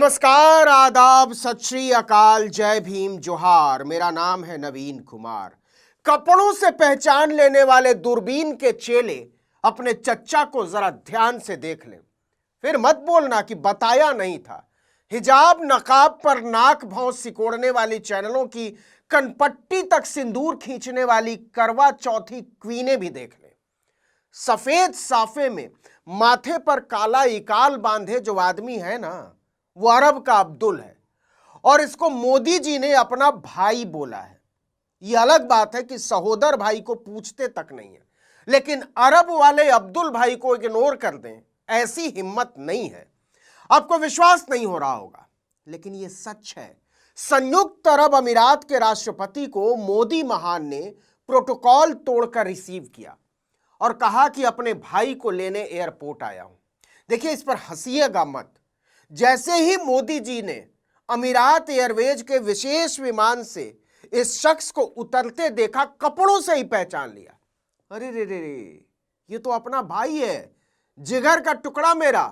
नमस्कार, आदाब, सत श्री अकाल, जय भीम, जोहार। मेरा नाम है नवीन कुमार। कपड़ों से पहचान लेने वाले दूरबीन के चेले अपने चच्चा को जरा ध्यान से देख लें, फिर मत बोलना कि बताया नहीं था। हिजाब नकाब पर नाक भौं सिकोड़ने वाली चैनलों की कनपट्टी तक सिंदूर खींचने वाली करवा चौथी क्वीनें भी देख लें। सफेद साफे में माथे पर काला इकाल बांधे जो आदमी है ना, वो अरब का अब्दुल है और इसको मोदी जी ने अपना भाई बोला है। यह अलग बात है कि सहोदर भाई को पूछते तक नहीं है, लेकिन अरब वाले अब्दुल भाई को इग्नोर कर दें, ऐसी हिम्मत नहीं है। आपको विश्वास नहीं हो रहा होगा, लेकिन यह सच है। संयुक्त अरब अमीरात के राष्ट्रपति को मोदी महान ने प्रोटोकॉल तोड़कर रिसीव किया और कहा कि अपने भाई को लेने एयरपोर्ट आया हूं। देखिए, इस पर हंसिएगा मत। जैसे ही मोदी जी ने अमीरात एयरवेज के विशेष विमान से इस शख्स को उतरते देखा, कपड़ों से ही पहचान लिया। अरे रे रे रे, ये तो अपना भाई है, जिगर का टुकड़ा मेरा।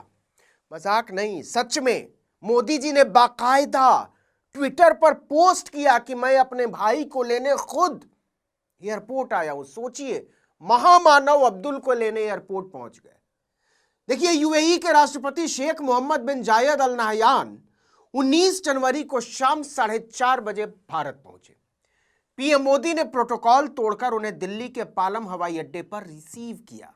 मजाक नहीं, सच में मोदी जी ने बाकायदा ट्विटर पर पोस्ट किया कि मैं अपने भाई को लेने खुद एयरपोर्ट आया हूं। सोचिए, महामानव अब्दुल को लेने एयरपोर्ट पहुंच गए। देखिए, यूएई के राष्ट्रपति शेख मोहम्मद बिन जायद अल नाहयान 19 जनवरी को शाम 4:30 बजे भारत पहुंचे। पीएम मोदी ने प्रोटोकॉल तोड़कर उन्हें दिल्ली के पालम हवाई अड्डे पर रिसीव किया।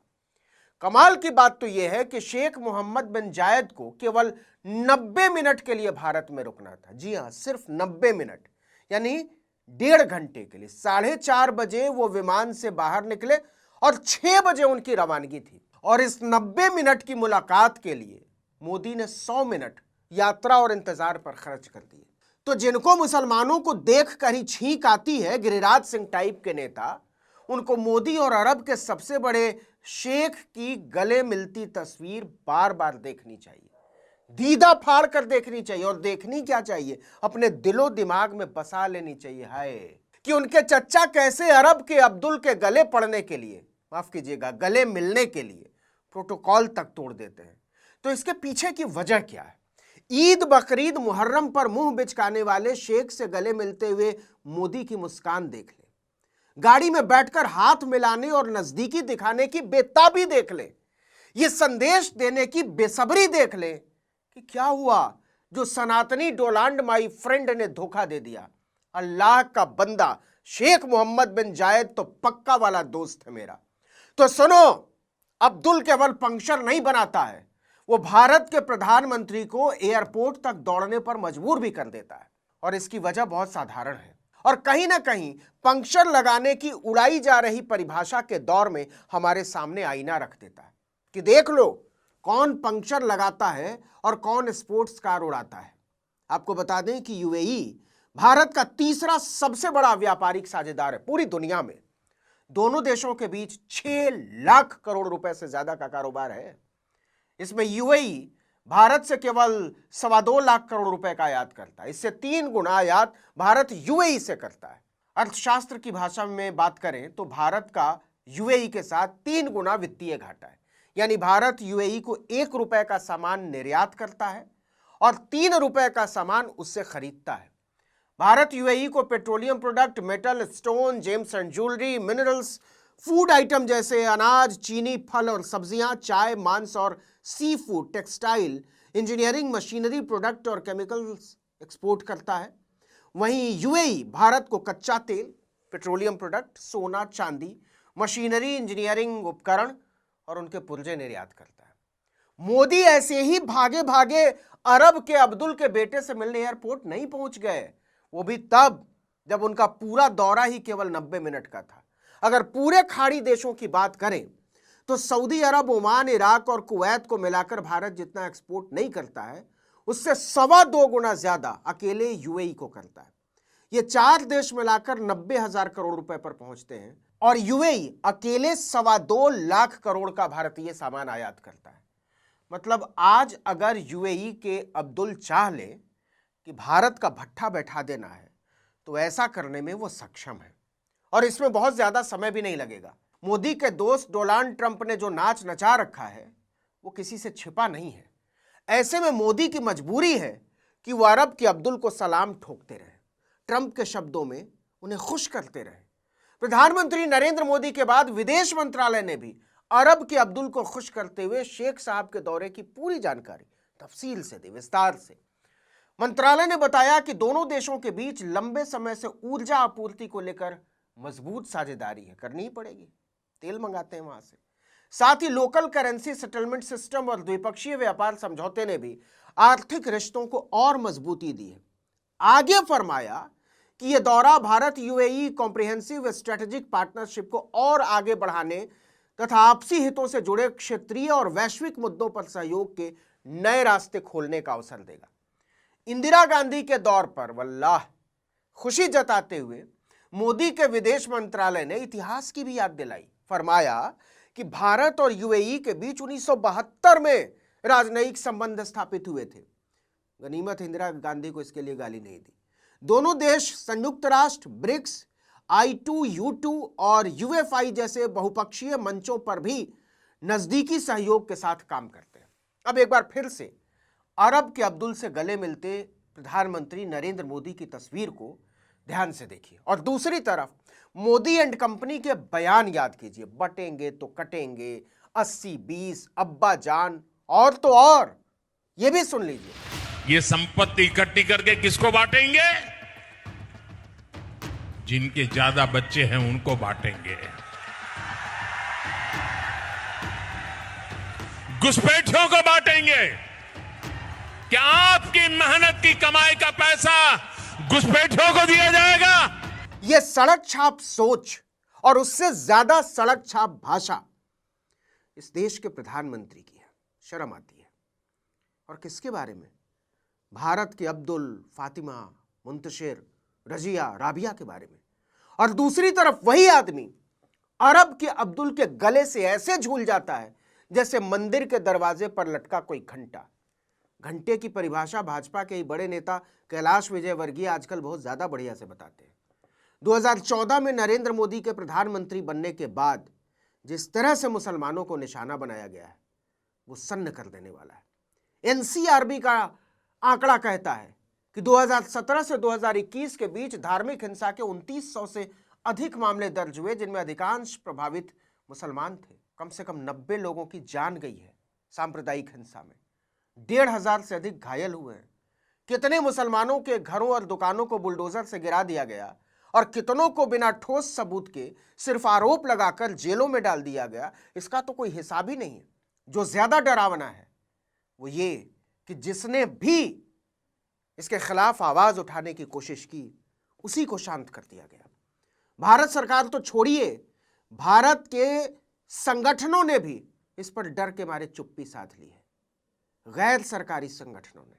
कमाल की बात तो यह है कि शेख मोहम्मद बिन जायद को केवल 90 मिनट के लिए भारत में रुकना था। जी हां, सिर्फ 90 मिनट, यानी 1.5 घंटे के लिए। 4:30 बजे वो विमान से बाहर निकले और 6 बजे उनकी रवानगी थी। और इस 90 मिनट की मुलाकात के लिए मोदी ने 100 मिनट यात्रा और इंतजार पर खर्च कर दिए। तो जिनको मुसलमानों को देखकर ही छींक आती है, गिरिराज सिंह टाइप के नेता, उनको मोदी और अरब के सबसे बड़े शेख की गले मिलती तस्वीर बार बार देखनी चाहिए, दीदा फाड़ कर देखनी चाहिए। और देखनी क्या चाहिए, अपने दिलो दिमाग में बसा लेनी चाहिए। हाय कि उनके चच्चा कैसे अरब के अब्दुल के गले पड़ने के लिए, माफ कीजिएगा, गले मिलने के लिए प्रोटोकॉल तक तोड़ देते हैं। तो इसके पीछे की वजह क्या है? ईद, बकरीद, मुहर्रम पर मुंह बिचकाने वाले शेख से गले मिलते हुए मोदी की मुस्कान देख ले, गाड़ी में बैठकर हाथ मिलाने और नजदीकी दिखाने की बेताबी देख ले, ये संदेश देने की बेसब्री देख ले कि क्या हुआ जो सनातनी डोनाल्ड माई फ्रेंड ने धोखा दे दिया। अल्लाह का बंदा शेख मोहम्मद बिन जायद तो पक्का वाला दोस्त है मेरा। तो सुनो, अब्दुल केवल पंक्चर नहीं बनाता है, वो भारत के प्रधानमंत्री को एयरपोर्ट तक दौड़ने पर मजबूर भी कर देता है। और इसकी वजह बहुत साधारण है और कहीं ना कहीं पंक्चर लगाने की उड़ाई जा रही परिभाषा के दौर में हमारे सामने आईना रख देता है कि देख लो कौन पंक्चर लगाता है और कौन स्पोर्ट्स कार उड़ाता है। आपको बता दें कि यूएई भारत का तीसरा सबसे बड़ा व्यापारिक साझेदार है पूरी दुनिया में। दोनों देशों के बीच 6 लाख करोड़ रुपए से ज्यादा का कारोबार है। इसमें यूएई भारत से केवल 2.25 लाख करोड़ रुपए का आयात करता है। इससे 3 गुना आयात भारत यूएई से करता है। अर्थशास्त्र की भाषा में बात करें तो भारत का यूएई के साथ 3 गुना वित्तीय घाटा है। यानी भारत यूएई को 1 रुपए का सामान निर्यात करता है और 3 रुपए का सामान उससे खरीदता है। भारत यूएई को petroleum product, metal, stone, gems and jewellery, minerals, food item जैसे अनाज, चीनी, फल और सब्जियां, चाय, मांस और sea food, textile, engineering, machinery product और केमिकल्स एक्सपोर्ट करता है। वहीं यूएई भारत को कच्चा तेल, पेट्रोलियम प्रोडक्ट, सोना, चांदी, मशीनरी, इंजीनियरिंग उपकरण और उनके पुर्जे निर्यात करता है। मोदी ऐसे ही भागे भागे अरब के अब्दुल के बेटे से मिलने एयरपोर्ट नहीं पहुंच गए, वो भी तब जब उनका पूरा दौरा ही केवल 90 मिनट का था। अगर पूरे खाड़ी देशों की बात करें तो सऊदी अरब, ओमान, इराक और कुवैत को मिलाकर भारत जितना एक्सपोर्ट नहीं करता है, उससे 2.25 गुना ज्यादा अकेले यूएई को करता है। ये 4 देश मिलाकर 90,000 करोड़ रुपए पर पहुंचते हैं और यूएई अकेले 2.25 लाख करोड़ का भारतीय सामान आयात करता है। मतलब आज अगर यूएई के अब्दुल चाह ले कि भारत का भट्ठा बैठा देना है तो ऐसा करने में वो सक्षम है और इसमें बहुत ज्यादा समय भी नहीं लगेगा। मोदी के दोस्त डोनाल्ड ट्रंप ने जो नाच नचा रखा है वो किसी से छिपा नहीं है। ऐसे में मोदी की मजबूरी है कि वो अरब के अब्दुल को सलाम ठोकते रहे, ट्रंप के शब्दों में उन्हें खुश करते रहे। प्रधानमंत्री नरेंद्र मोदी के बाद विदेश मंत्रालय ने भी अरब के अब्दुल को खुश करते हुए शेख साहब के दौरे की पूरी जानकारी तफसील से दी, विस्तार से। मंत्रालय ने बताया कि दोनों देशों के बीच लंबे समय से ऊर्जा आपूर्ति को लेकर मजबूत साझेदारी है, करनी ही पड़ेगी, तेल मंगाते हैं वहां से। साथ ही लोकल करेंसी सेटलमेंट सिस्टम और द्विपक्षीय व्यापार समझौते ने भी आर्थिक रिश्तों को और मजबूती दी है। आगे फरमाया कि यह दौरा Bharat UAE comprehensive strategic partnership को और आगे बढ़ाने तथा आपसी हितों से जुड़े क्षेत्रीय और वैश्विक मुद्दों पर सहयोग के नए रास्ते खोलने का अवसर देगा। इंदिरा गांधी के दौर पर वल्लाह खुशी जताते हुए मोदी के विदेश मंत्रालय ने इतिहास की भी याद दिलाई। फरमाया कि भारत और यूएई के बीच 1972 में राजनयिक संबंध स्थापित हुए थे। गनीमत इंदिरा गांधी को इसके लिए गाली नहीं दी। दोनों देश संयुक्त राष्ट्र, ब्रिक्स, I2U2 और UFI जैसे बहुपक्षीय मंचों पर भी नजदीकी सहयोग के साथ काम करते हैं। अब एक बार फिर से अरब के अब्दुल से गले मिलते प्रधानमंत्री नरेंद्र मोदी की तस्वीर को ध्यान से देखिए और दूसरी तरफ मोदी एंड कंपनी के बयान याद कीजिए। बटेंगे तो कटेंगे, 80-20, अब्बा जान और तो और। ये भी सुन लीजिए। ये संपत्ति इकट्ठी करके किसको बांटेंगे? जिनके ज्यादा बच्चे हैं उनको बांटेंगे। घुसपैठियों को बांटेंगे। क्या आपकी मेहनत की कमाई का पैसा घुसपैठियों को दिया जाएगा? यह सड़क छाप सोच और उससे ज्यादा सड़क छाप भाषा इस देश के प्रधानमंत्री की है। शर्म आती है। और किसके बारे में? भारत के अब्दुल, फातिमा, मुंतशिर, रजिया, राबिया के बारे में। और दूसरी तरफ वही आदमी अरब के अब्दुल के गले से ऐसे झूल जाता है जैसे मंदिर के दरवाजे पर लटका कोई घंटा। घंटे की परिभाषा भाजपा के ही बड़े नेता कैलाश विजयवर्गीय आजकल बहुत ज्यादा बढ़िया से बताते हैं। 2014 में नरेंद्र मोदी के प्रधानमंत्री बनने के बाद जिस तरह से मुसलमानों को निशाना बनाया गया है वो सन्न कर देने वाला है। एनसीआरबी का आंकड़ा कहता है कि 2017 से 2021 के बीच धार्मिक हिंसा के 2900 से अधिक मामले दर्ज हुए, जिनमें अधिकांश प्रभावित मुसलमान थे। कम से कम 90 लोगों की जान गई है सांप्रदायिक हिंसा में। 1500 से अधिक घायल हुए हैं। कितने मुसलमानों के घरों और दुकानों को बुलडोजर से गिरा दिया गया और कितनों को बिना ठोस सबूत के सिर्फ आरोप लगाकर जेलों में डाल दिया गया, इसका तो कोई हिसाब ही नहीं है। जो ज्यादा डरावना है वो ये कि जिसने भी इसके खिलाफ आवाज उठाने की कोशिश की उसी को शांत कर दिया गया। भारत सरकार तो छोड़िए, भारत के संगठनों ने भी इस पर डर के मारे चुप्पी साध ली है। गैर सरकारी संगठनों ने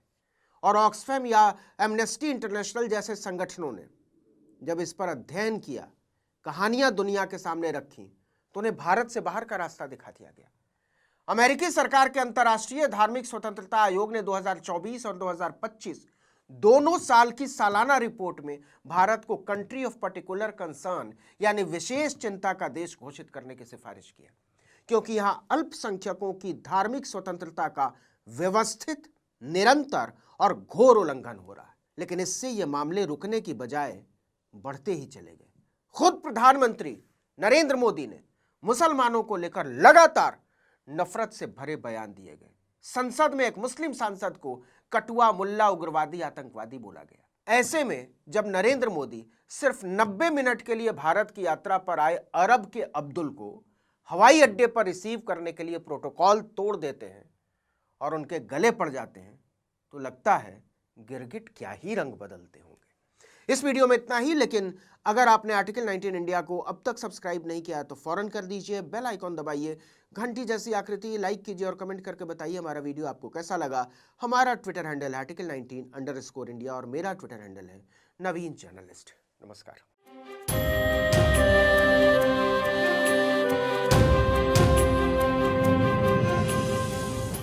और ऑक्सफैम या एमनेस्टी इंटरनेशनल जैसे संगठनों ने जब इस पर अध्ययन किया, कहानियां दुनिया के सामने रखी, तो उन्हें भारत से बाहर का रास्ता दिखा दिया गया। अमेरिकी सरकार के अंतर्राष्ट्रीय धार्मिक स्वतंत्रता आयोग ने 2024 और 2025 दोनों साल की सालाना रिपोर्ट में भारत को कंट्री ऑफ पर्टिकुलर कंसर्न यानी विशेष चिंता का देश घोषित करने की सिफारिश किया, क्योंकि यहां अल्पसंख्यकों की धार्मिक स्वतंत्रता का व्यवस्थित, निरंतर और घोर उल्लंघन हो रहा है। लेकिन इससे ये मामले रुकने की बजाय बढ़ते ही चले गए। खुद प्रधानमंत्री नरेंद्र मोदी ने मुसलमानों को लेकर लगातार नफरत से भरे बयान दिए गए। संसद में एक मुस्लिम सांसद को कटुआ, मुल्ला, उग्रवादी, आतंकवादी बोला गया। ऐसे में जब नरेंद्र मोदी सिर्फ 90 मिनट के लिए भारत की यात्रा पर आए अरब के अब्दुल को हवाई अड्डे पर रिसीव करने के लिए प्रोटोकॉल तोड़ देते हैं और उनके गले पड़ जाते हैं, तो लगता है गिरगिट क्या ही रंग बदलते होंगे। इस वीडियो में इतना ही, लेकिन अगर आपने आर्टिकल 19 इंडिया को अब तक सब्सक्राइब नहीं किया तो फौरन कर दीजिए, बेल आइकॉन दबाइए, घंटी जैसी आकृति लाइक कीजिए और कमेंट करके बताइए हमारा वीडियो आपको कैसा लगा। हमारा ट्विटर हैंडल है article19_India और मेरा ट्विटर हैंडल है नवीन जर्नलिस्ट। नमस्कार।